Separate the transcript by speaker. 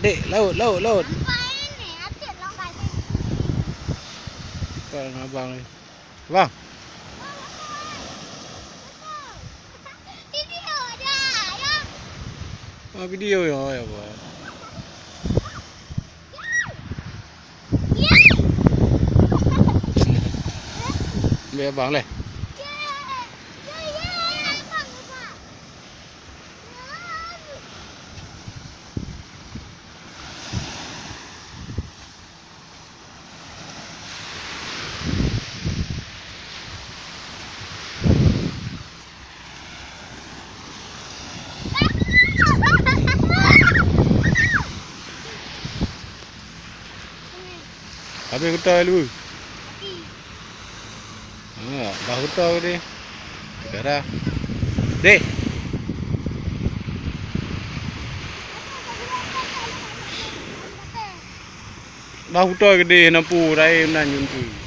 Speaker 1: Dek, laut.
Speaker 2: Nampak ni, asyik longgar sini.
Speaker 1: Kau dengan abang ni. Abang.
Speaker 2: Video dah, ya.
Speaker 1: Video ya abang.
Speaker 2: Ya.
Speaker 1: Ambil abang leh. Habis getah dulu. Dah getah ke dia? Dah dah. Dek. Dah getah ke dia nampu rai menanjung tu.